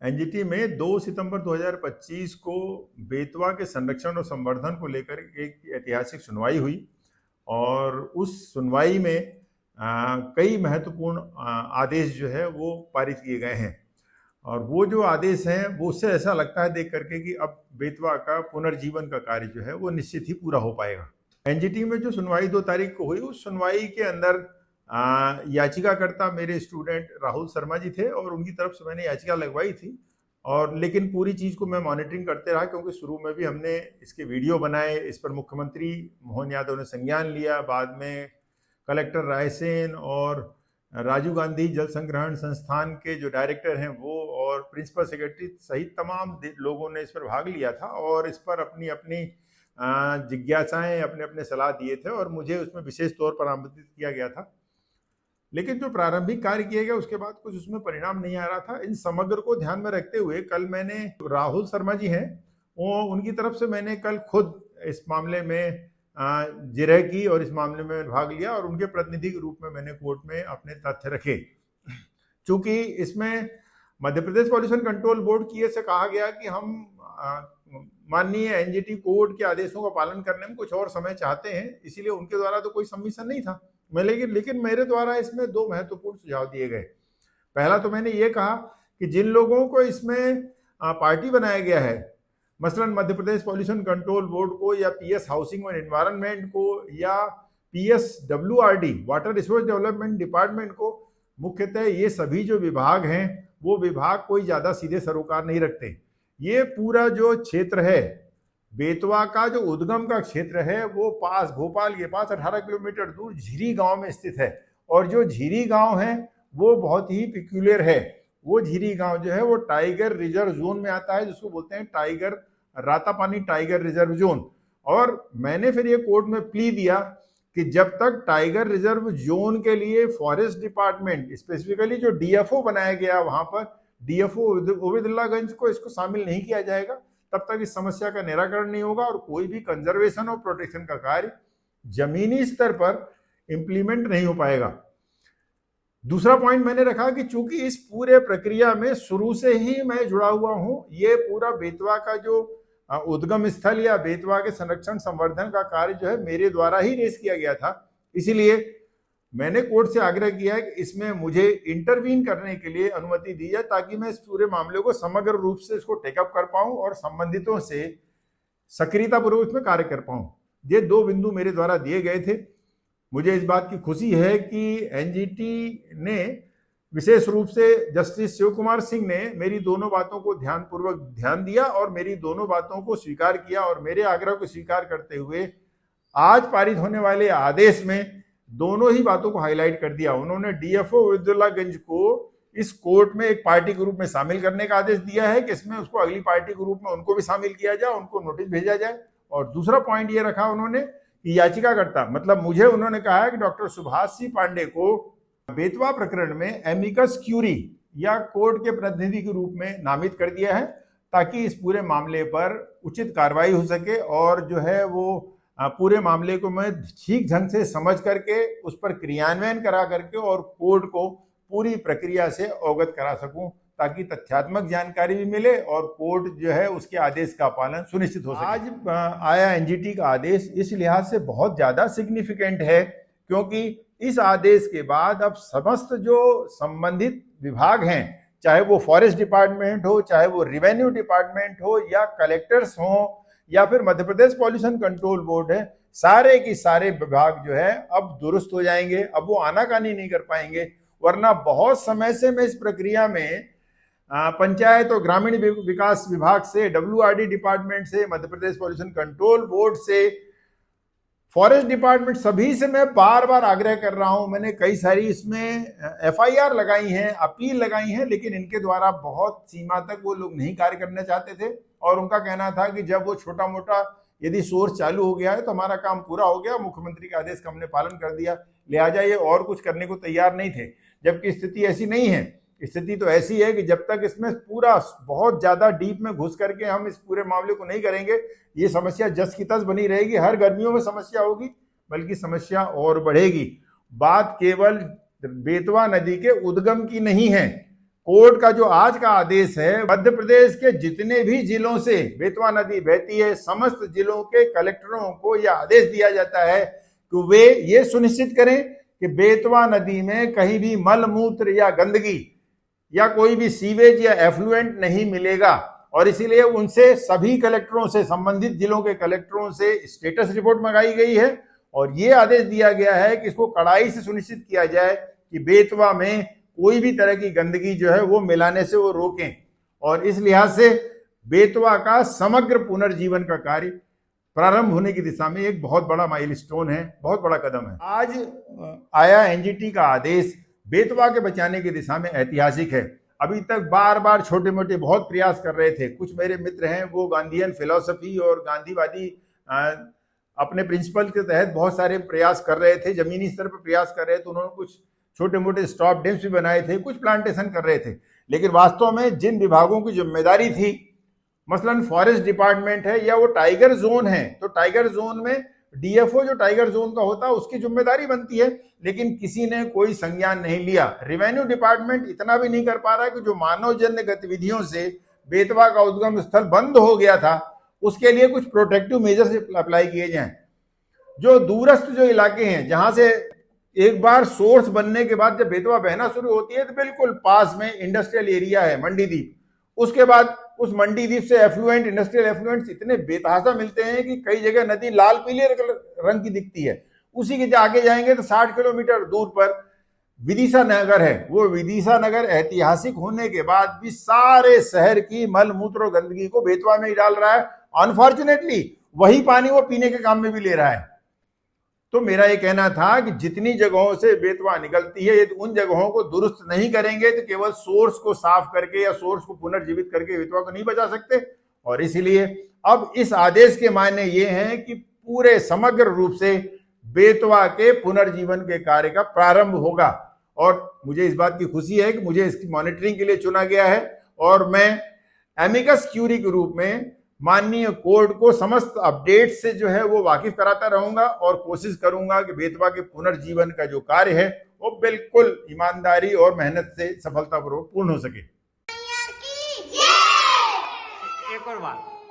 NGT में 2 सितंबर 2025 को बेतवा के संरक्षण और संवर्धन को लेकर एक ऐतिहासिक सुनवाई हुई और उस सुनवाई में कई महत्वपूर्ण आदेश जो है वो पारित किए गए हैं। और वो जो आदेश हैं वो उससे ऐसा लगता है देख करके कि अब बेतवा का पुनर्जीवन का कार्य जो है वो निश्चित ही पूरा हो पाएगा। एनजीटी में जो सुनवाई 2 तारीख को हुई, उस सुनवाई के अंदर याचिकाकर्ता मेरे स्टूडेंट राहुल शर्मा जी थे और उनकी तरफ से मैंने याचिका लगवाई थी। और लेकिन पूरी चीज़ को मैं मॉनिटरिंग करते रहा, क्योंकि शुरू में भी हमने इसके वीडियो बनाए, इस पर मुख्यमंत्री मोहन यादव ने संज्ञान लिया, बाद में कलेक्टर रायसेन और राजीव गांधी जल संग्रहण संस्थान के जो डायरेक्टर हैं वो और प्रिंसिपल सेक्रेटरी सहित तमाम लोगों ने इस पर भाग लिया था और इस पर अपनी अपनी जिज्ञासाएं, अपने अपने सलाह दिए थे और मुझे उसमें विशेष तौर पर आमंत्रित किया गया था। लेकिन जो प्रारंभिक कार्य किए गए उसके बाद कुछ उसमें परिणाम नहीं आ रहा था। इन समग्र को ध्यान में रखते हुए कल मैंने राहुल शर्मा जी हैं वो उनकी तरफ से मैंने कल खुद इस मामले में जिरह की और इस मामले में भाग लिया और उनके प्रतिनिधि के रूप में मैंने कोर्ट में अपने तथ्य रखे। चूंकि इसमें Madhya Pradesh pollution control board की से कहा गया कि हम माननीय एनजीटी कोर्ट के आदेशों का पालन करने में कुछ और समय चाहते हैं, इसीलिए उनके द्वारा तो कोई सबमिशन नहीं था। लेकिन मेरे द्वारा इसमें 2 महत्वपूर्ण सुझाव दिए गए। पहला तो मैंने ये कहा कि जिन लोगों को इसमें पार्टी बनाया गया है, मसलन Madhya Pradesh pollution control board को या पीएस हाउसिंग एंड एनवायरनमेंट को या PSWRD water resource development department को, मुख्यतः ये सभी जो विभाग हैं वो विभाग कोई ज्यादा सीधे सरोकार नहीं रखते। ये पूरा जो क्षेत्र है बेतवा का, जो उद्गम का क्षेत्र है, वो पास भोपाल के पास 18 किलोमीटर दूर झीरी गांव में स्थित है। और जो झीरी गांव है वो बहुत ही पिक्यूलियर है। वो झीरी गांव जो है वो टाइगर रिजर्व जोन में आता है, जिसको बोलते हैं tiger Ratapani tiger reserve zone. और मैंने फिर ये कोर्ट में प्ली दिया कि जब तक टाइगर रिजर्व जोन के लिए फॉरेस्ट डिपार्टमेंट, स्पेसिफिकली जो DFO बनाया गया वहां पर, DFO ओबेदुल्लागंज को इसको शामिल नहीं किया जाएगा, तब तक इस समस्या का निराकरण नहीं होगा और कोई भी कंजर्वेशन और प्रोटेक्शन का कार्य जमीनी स्तर पर इंप्लीमेंट नहीं हो पाएगा। दूसरा पॉइंट मैंने रखा कि चूंकि इस पूरे प्रक्रिया में शुरू से ही मैं जुड़ा हुआ हूं, ये पूरा बेतवा का जो उद्गम स्थल या बेतवा के संरक्षण संवर्धन का कार्य जो है मेरे द्वारा ही रेस किया गया था, इसीलिए मैंने कोर्ट से आग्रह किया है कि इसमें मुझे इंटरवीन करने के लिए अनुमति दी जाए, ताकि मैं इस पूरे मामले को समग्र रूप से इसको टेकअप कर पाऊं और संबंधितों से सक्रियतापूर्वक इसमें कार्य कर पाऊं। ये 2 बिंदु मेरे द्वारा दिए गए थे। मुझे इस बात की खुशी है कि एनजीटी ने विशेष रूप से जस्टिस शिव कुमार सिंह ने मेरी दोनों बातों को ध्यानपूर्वक ध्यान दिया और मेरी दोनों बातों को स्वीकार किया और मेरे आग्रह को स्वीकार करते हुए आज पारित होने वाले आदेश में दोनों ही बातों को हाईलाइट कर दिया। उन्होंने DFO ओबेदुल्लागंज को इस कोर्ट में एक पार्टी के रूप में शामिल करने का आदेश दिया है कि इसमें उसको अगली पार्टी के रूप में उनको भी शामिल किया जाए, उनको नोटिस भेजा जाए। और दूसरा पॉइंट ये रखा उन्होंने कि याचिकाकर्ता, मतलब मुझे उन्होंने कहा है कि डॉक्टर सुभाष सिंह पांडे को बेतवा प्रकरण में एमिकस क्यूरी या कोर्ट के प्रतिनिधि के रूप में नामित कर दिया है, ताकि इस पूरे मामले पर उचित कार्रवाई हो सके और जो है वो पूरे मामले को मैं ठीक ढंग से समझ करके उस पर क्रियान्वयन करा करके और कोर्ट को पूरी प्रक्रिया से अवगत करा सकूं, ताकि तथ्यात्मक जानकारी भी मिले और कोर्ट जो है उसके आदेश का पालन सुनिश्चित हो सके। आज आया एनजीटी का आदेश इस लिहाज से बहुत ज्यादा सिग्निफिकेंट है क्योंकि इस आदेश के बाद अब समस्त जो संबंधित विभाग हैं, चाहे वो फॉरेस्ट डिपार्टमेंट हो, चाहे वो रेवेन्यू डिपार्टमेंट हो या कलेक्टर्स हो या फिर Madhya Pradesh pollution control board है, सारे की सारे विभाग जो है अब दुरुस्त हो जाएंगे। अब वो आनाकानी नहीं कर पाएंगे, वरना बहुत समय से मैं इस प्रक्रिया में पंचायत और ग्रामीण विकास विभाग से, WRD डिपार्टमेंट से, Madhya Pradesh pollution control board से, फॉरेस्ट डिपार्टमेंट, सभी से मैं बार बार आग्रह कर रहा हूं। मैंने कई सारी इसमें FIR लगाई हैं, अपील लगाई हैं, लेकिन इनके द्वारा बहुत सीमा तक वो लोग नहीं कार्य करना चाहते थे और उनका कहना था कि जब वो छोटा मोटा यदि सोर्स चालू हो गया है तो हमारा काम पूरा हो गया, मुख्यमंत्री के आदेश का हमने पालन कर दिया, लिहाजा ये और कुछ करने को तैयार नहीं थे। जबकि स्थिति ऐसी नहीं है। स्थिति तो ऐसी है कि जब तक इसमें पूरा बहुत ज्यादा डीप में घुस करके हम इस पूरे मामले को नहीं करेंगे, ये समस्या जस की तस बनी रहेगी। हर गर्मियों में समस्या होगी, बल्कि समस्या और बढ़ेगी। बात केवल बेतवा नदी के उद्गम की नहीं है, कोर्ट का जो आज का आदेश है, मध्य प्रदेश के जितने भी जिलों से बेतवा नदी बहती है, समस्त जिलों के कलेक्टरों को यह आदेश दिया जाता है कि वे ये सुनिश्चित करें कि बेतवा नदी में कहीं भी मल मूत्र या गंदगी या कोई भी सीवेज या एफ्लुएंट नहीं मिलेगा। और इसीलिए उनसे सभी कलेक्टरों से, संबंधित जिलों के कलेक्टरों से स्टेटस रिपोर्ट मंगाई गई है और ये आदेश दिया गया है कि इसको कड़ाई से सुनिश्चित किया जाए कि बेतवा में कोई भी तरह की गंदगी जो है वो मिलाने से वो रोकें। और इस लिहाज से बेतवा का समग्र पुनर्जीवन का कार्य प्रारंभ होने की दिशा में एक बहुत बड़ा माइलस्टोन है, बहुत बड़ा कदम है। आज आया एनजीटी का आदेश बेतवा के बचाने की दिशा में ऐतिहासिक है। अभी तक बार बार छोटे मोटे बहुत प्रयास कर रहे थे। कुछ मेरे मित्र हैं वो गांधीयन फिलॉसफी और गांधीवादी अपने प्रिंसिपल के तहत बहुत सारे प्रयास कर रहे थे, जमीनी स्तर पर प्रयास कर रहे थे। उन्होंने कुछ छोटे मोटे स्टॉप डैम्स भी बनाए थे, कुछ प्लांटेशन कर रहे थे, लेकिन वास्तव में जिन विभागों की जिम्मेदारी थी, मसलन फॉरेस्ट डिपार्टमेंट है या वो टाइगर जोन है, तो टाइगर जोन में डीएफओ जो टाइगर जोन का होता है उसकी जिम्मेदारी बनती है, लेकिन किसी ने कोई संज्ञान नहीं लिया। रेवेन्यू डिपार्टमेंट इतना भी नहीं कर पा रहा है कि जो मानवजन्य गतिविधियों से बेतवा का उद्गम स्थल बंद हो गया था उसके लिए कुछ प्रोटेक्टिव मेजर्स अप्लाई किए जाएं। जो दूरस्थ जो इलाके हैं, जहां से एक बार सोर्स बनने के बाद जब बेतवा बहना शुरू होती है तो बिल्कुल पास में इंडस्ट्रियल एरिया है मंडीदीप, उसके बाद उस मंडीदीप से एफ्लुएंट, इंडस्ट्रियल एफ्लुएंट्स इतने बेतहाशा मिलते हैं कि कई जगह नदी लाल पीले रंग की दिखती है। उसी के आगे जाएंगे तो 60 किलोमीटर दूर पर विदिशा नगर है। वो विदिशा नगर ऐतिहासिक होने के बाद भी सारे शहर की मल मूत्र और गंदगी को बेतवा में ही डाल रहा है। अनफॉर्चुनेटली वही पानी वो पीने के काम में भी ले रहा है। तो मेरा ये कहना था कि जितनी जगहों से बेतवा निकलती है, यदि उन जगहों को दुरुस्त नहीं करेंगे तो केवल सोर्स को साफ करके या सोर्स को पुनर्जीवित करके बेतवा को नहीं बचा सकते। और इसलिए अब इस आदेश के मायने ये हैं कि पूरे समग्र रूप से बेतवा के पुनर्जीवन के कार्य का प्रारंभ होगा। और मुझे इस बात की खुशी है कि मुझे इसकी मॉनिटरिंग के लिए चुना गया है और मैं एमिकस क्यूरी के रूप में माननीय कोर्ट को समस्त अपडेट से जो है वो वाकिफ कराता रहूंगा और कोशिश करूंगा कि बेतवा के पुनर्जीवन का जो कार्य है वो बिल्कुल ईमानदारी और मेहनत से सफलतापूर्वक पूर्ण हो सके। एक और बात,